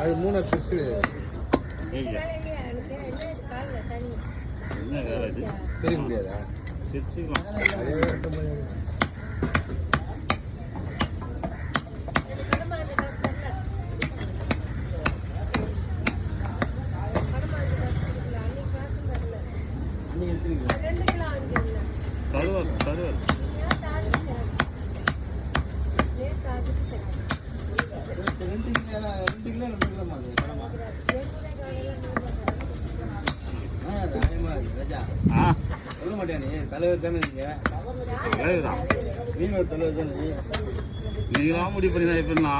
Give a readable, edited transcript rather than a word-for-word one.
அது 3 பெருசு. என்ன வேலை இது? தெரிய முடியாதா? சிரிச்சுக்கலாம். தருவார் தருவார். 2 கிலோ சொல்ல மாட்டேன். நீ தலைவர் தானே? தலைவர் தான். மீனோட தலைவர் தானே? நீங்களாம் முடிவு பண்ணி தான் எப்படின்னா